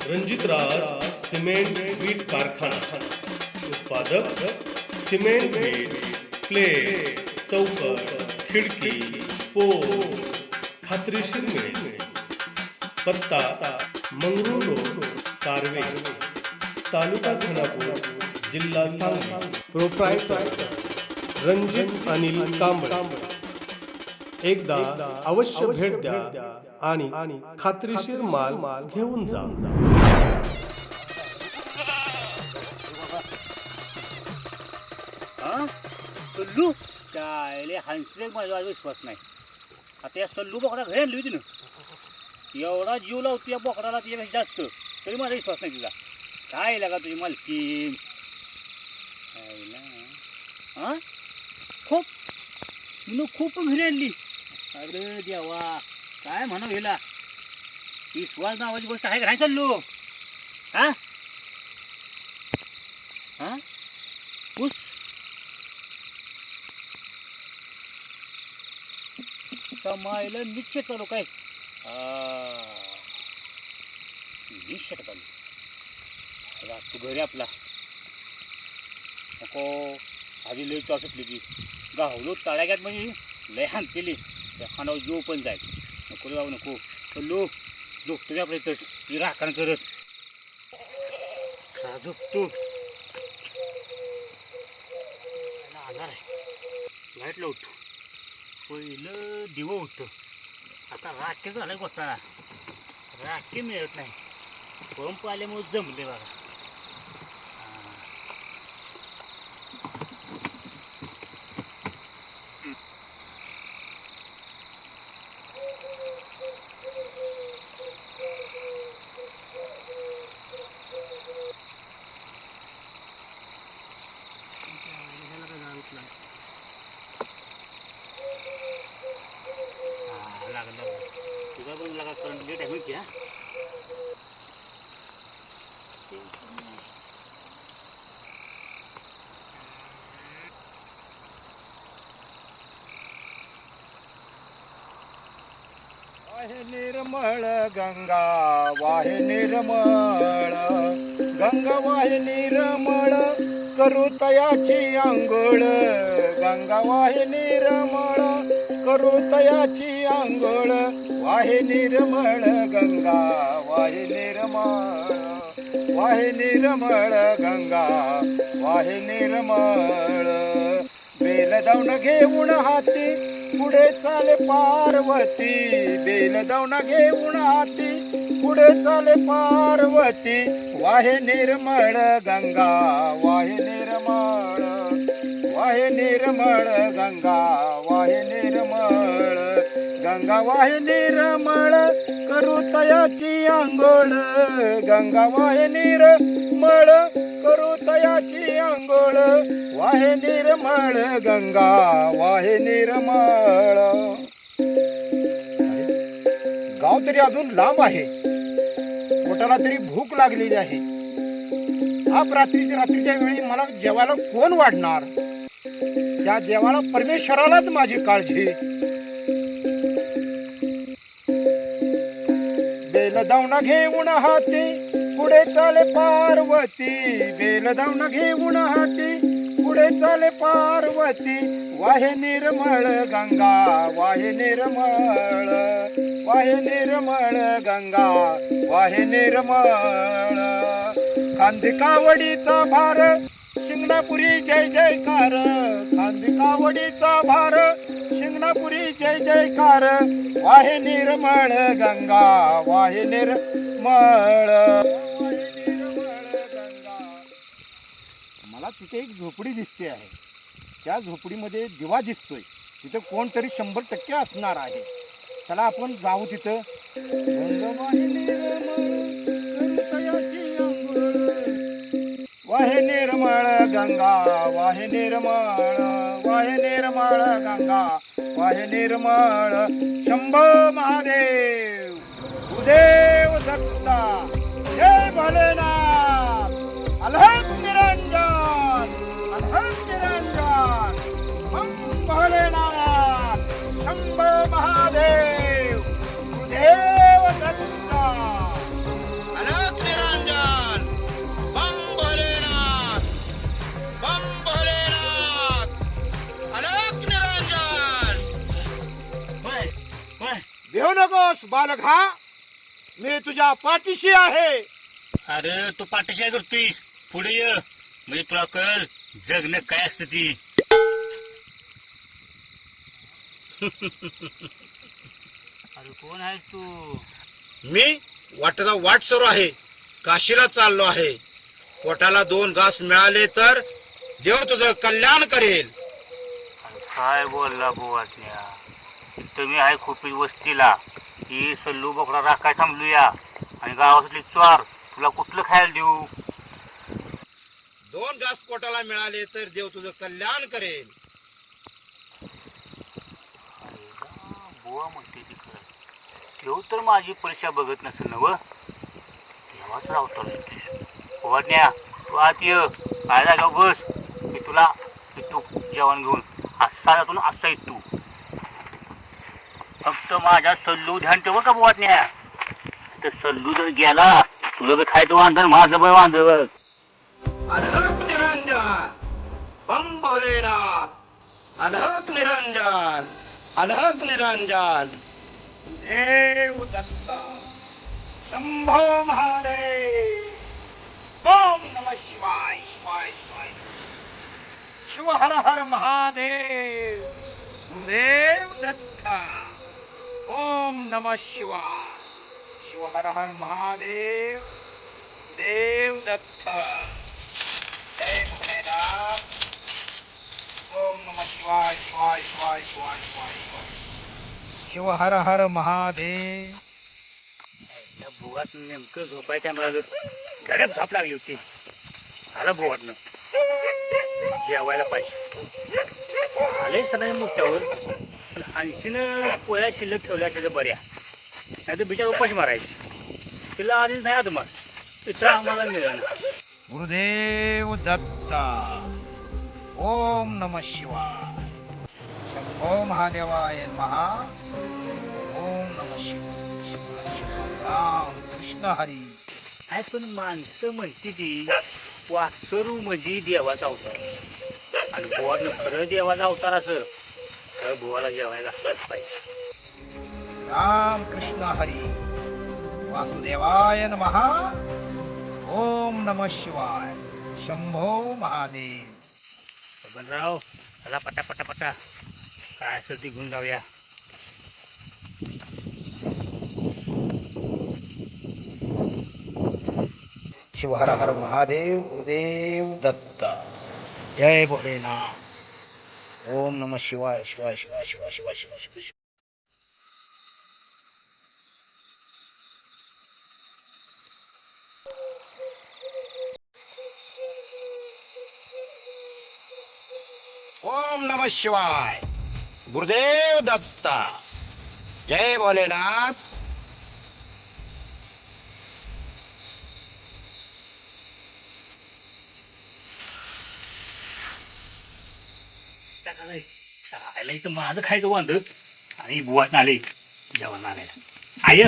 रणजितराज cement वीट कारखाना उत्पादक cement वीट plate चौकट खिडकी पोल खात्रीशीर मिळेल. पत्ता मंगरूळ रोड कारवे तालुका खानापूर जिल्हा सांगली. प्रोप्रायटर रणजित अनिल कांबळे. एकदा अवश्य भेट द्या आणि खात्रीशीर माल घेऊन जा. सल्लू चायले हांसले माझा विश्वास नाही. आता या सल्लू बोकडा घरी आणली होती ना, एवढा जीव लावतो या बोकडाला तिच्यापेक्षा जास्त, तरी माझा विश्वास नाही तुला. काय लागा तुझी मालकी हां खूप खूप घरी आणली. अरे देवा काय म्हणावं हिला. विश्वास नावाची गोष्ट आहे का नाही सल्लू? हां हां ऊस कमायला निश्चित चालू काय निश्चित चालू तू घरी आपला नको. आधी लई चॉ सुटली ती गावलो तळ्यात म्हणजे लय हान केली. त्या खानावर जीव पण जाईल. नको रे बाबा नको. लो झोपतो मी आपल्या इथं ती राखण करत झोपतो. आणार आहे लाईट लावतो. पहिलं दिवं होतं, आता राखे झालं गोष्टाला. राखे मिळत नाही. पंप आल्यामुळे जमले बघा. लागलं तुझा पण लागा करंट लेट आहे की. वाहे निर्मळ गंगा वाहे निर्मळ गंगा वाहे निर्मळ करू तयाची आंघोळ. गंगा वाहे निर्मळ करू तयाची आंघोळ. वाहे निर्मळ गंगा वाहे निर्मळ वाहे निर्मळ गंगा वाहे निर्मळ. बेल दावण घेऊन हाती पुढे चाले पार्वती. बेल दावण घेऊन हाती पुढे चाले पार्वती. वाहे निर्मळ गंगा वाहे निर्मळ वाहे निर्मळ गंगा वाहे निर्मळ. गंगा वाहे निर्मळ करू तयाची आंघोळ. गंगा वाहे निर्मळ करू तयाची आंघोळ. वाहे निर्मळ गंगा वाहे निर्मळ. गाव तरी अजून लांब आहे, पोटाला तरी भूक लागलेली आहे. आप रात्रीच्या वेळी मला जेवायला कोण वाढणार? त्या देवाला परमेश्वरालाच माझी काळजी. बेल दावण घेऊन हाती पुढे चाले पार्वती. बेल दावण घेऊन हाती पुढे चाले पार्वती. वाहे निर्मळ गंगा वाहे निर्मळ वाहे निर्मळ गंगा वाहे निर्मळ. खांदी कावडीचा भार शिंगणापुरी जय जयकार. खांदी कावडीचा भार शिंगणापुरी जय जयकार. वाहे निर्मळ गंगा वाहे निर्मळ वाहे निर्मळ गंगा. मला तिथे एक झोपडी दिसते आहे. त्या झोपडीमध्ये दिवा दिसतोय. तिथं कोणतरी 100% असणार आहे. चला आपण जाऊ तिथं. वाहे निर्मळ गंगा वाहे निर्मळ वाहे निर्मळ गंगा वाहे निर्मळ. शंभो महादेव उदेव दत्ता जय भोलेनाथ. अलहद निरंजन अलहद निरंजन भोलेनाथ. शंभो महादेव उदेव दत्ता अलहद निरंजन. नकोस बालका, मी तुझ्या पाठीशी आहे. अरे तू पाठीशी काय करतोयस? पुढे ये, म्हणजे तुला कळ जगणं काय असतं ती. अरे कोण आहेस तू? मी वाटेचा वाट सुरू आहे, काशीला चाललो आहे. पोटाला 2 घास मिळाले तर देव तुझं कल्याण करेल. काय बोलला बुवाटण्या? तुम्ही आहे खोपीत वस्तीला, ही सल्लू बोकडा राखाय थांबलूया आणि गावातली चोर तुला कुठलं खायला देऊ? 2 घास पोटाला मिळाले तर देव तुझं कल्याण करेल. बुवा म्हणते ती खरं. देव तर माझी परीक्षा बघत नसेल नव. देवाच रावतो बुवाटण्या, तू आत ये, काय जागा बस. मी तुला तू जेवण घेऊन असा जातो असा येत तू. फक्त माझ्या सल्लू ध्यान ठेव का बुवाटण्या. तर सल्लू जर गेला तुला बी खायचं वांधण, माझं बी वांधण. अनहत निरंजन बम भोलेनाथ, अनहत निरंजन, अनहत निरंजन. देव दत्त, शंभो महादेव. ओम नमः शिवाय, शिवाय शिवाय. शिव हर हर महादेव. देव दत्त. ओम नमः शिवाय. शिव हर हर महादेव. देव दत्त. जय भोलेनाथ. ओम नमः शिवाय, शिवाय शिवाय शिवाय शिवाय शिवाय. शिव हर हर महादेव. त्या बुवात नेमकं झोपायच्या मला गडप झोप लागली होती. आलं बुवातनं जेवायला पाहिजे. आले सगळ्या मुक्त्यावर, पण हंशीनं पोळ्या शिल्लक ठेवल्या त्याच्या बऱ्या, नाही तर बिचार उपाशी मारायची. तिला आधीच नाही आत मग इथं आम्हाला मिळेल. गुरुदेव दत्ता. ओम नमः शिवाय. शंभो महादेवाय नमः. ओम नमः शिवाय, शिवाय शिवाय. राम कृष्ण हरी. आहे पण माणसं म्हणते ती वासरू म्हणजे देवाचा अवतार, आणि बुवानं खरं देवाचा अवतार असेल तर बुवाला जेवायला घातलंच पाहिजे. राम कृष्ण हरी. वासुदेवाय नमः. ओम नमः शिवाय. शंभो महादेव. बबनराव, चला पटा पटा पटा, काय असेल ती घेऊन जाऊया. शिव हर हर महादेव. गुरुदेव दत्त. जय भोलेनाथ. ओम नमः शिवाय, शिवाय शिवाय शिवाय शिवाय शिवाय शिवाय शिवाय. ओम नमः शिवाय. गुरुदेव दत्त. जय भोलेनाथ. चालायला इथं माझं खायचं वांध आणि बुवात आले जेवण आणायला. आय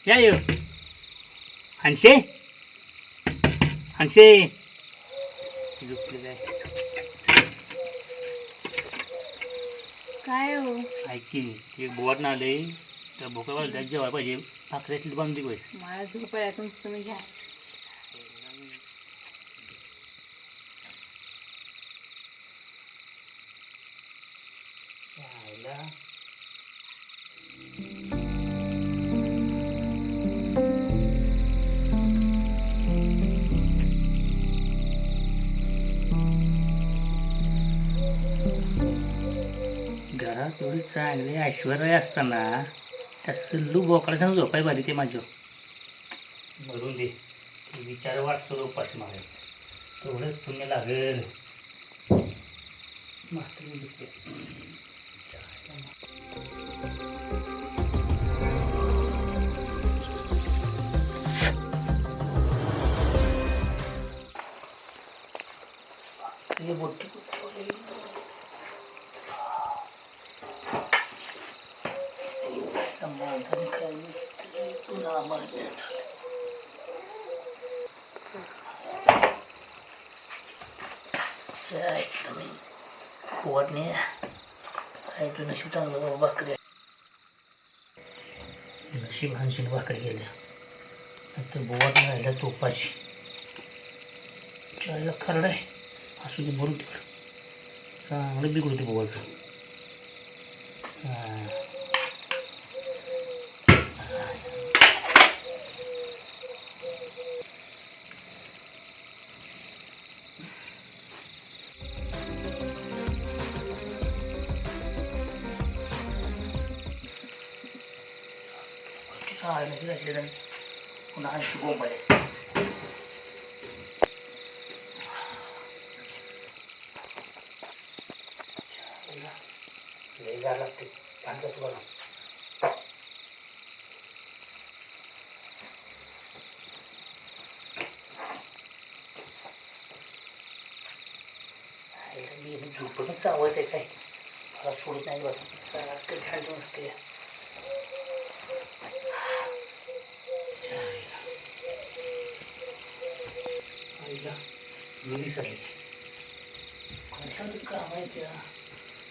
या य हनशे, हनशे झोपलेलं आहे. काय हो? ऐक की ते बुवात आले तर भोका वाजल्या जेवायला पाहिजे. भाकऱ्याची बांधली पाहिजे. मला झोपायला तुम्ही घ्या. चायला घरात एवढी चांगली ऐश्वर्या असताना त्या सल्लू बोकडाच्या झोपाय पाहिजे ते माझ्या. मरून दे, ते विचार वाटतो उपाशी मारायचं तेवढंच पुण्य लागेल. म्हातारी दुखते. ये बोटी तुला मारले तुम्ही पोट नाही आहे. तू नशीब चांगलं बाबा भाकरी. नशीब हानशीन भाकरी गेल्या नाहीतर बोवात राहिल्या तोपाची चायला खरड आहे असू दे बरू तिकडं चांगलं बिघडू ते बोवाचं पुन्हा आणखी बोंब आहे लई गार लागते पाणी जातो बघा झोपतच आवडत आहे काय मला सोडत नाही बघ सारखं ध्यान देऊन असते आईला विहिरी सगळी कशाला काम आहे त्या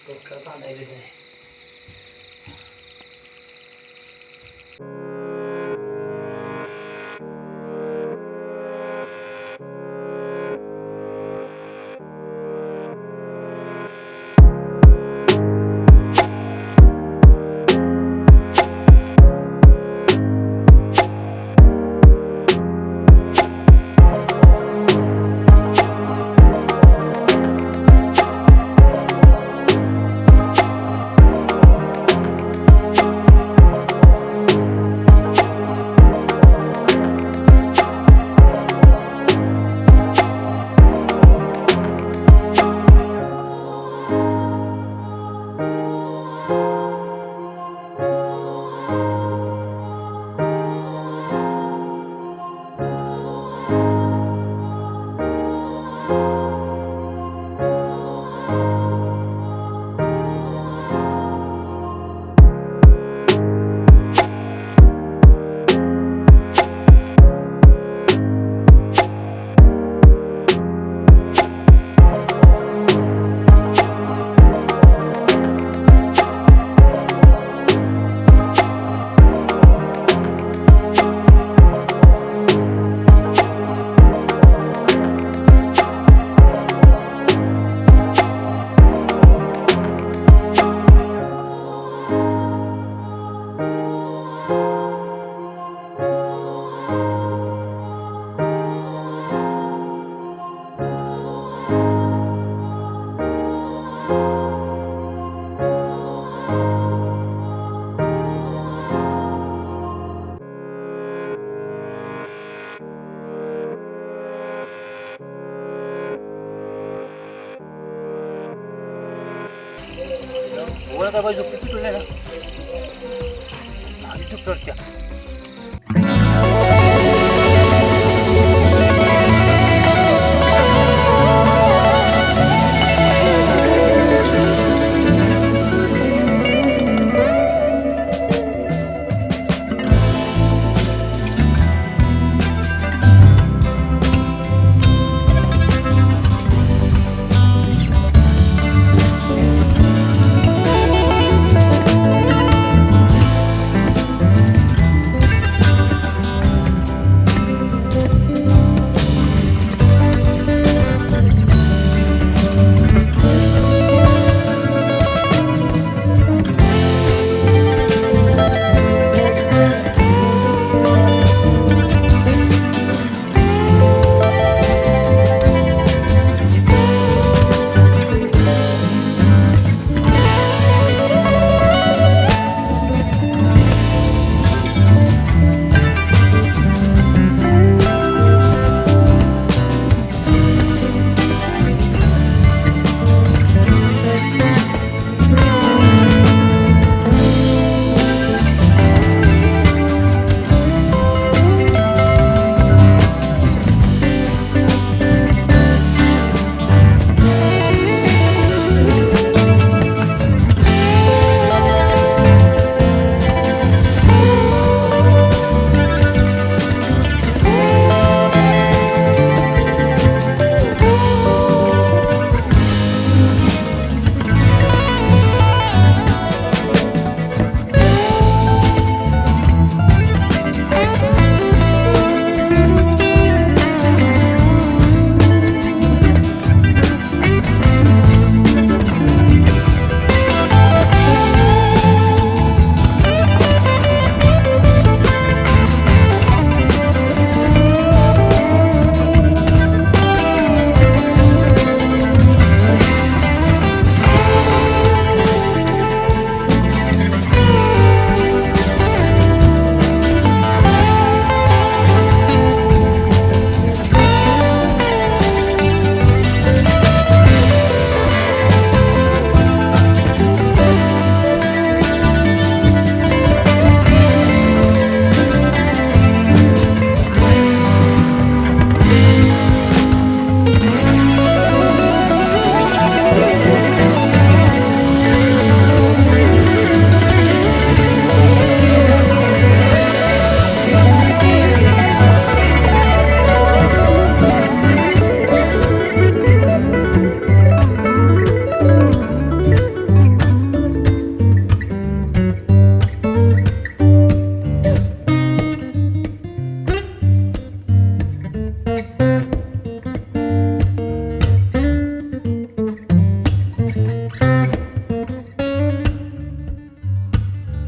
डोक्यात बांधायला नाही काय बाजू झोपली तुला ना आधी चुप करत्या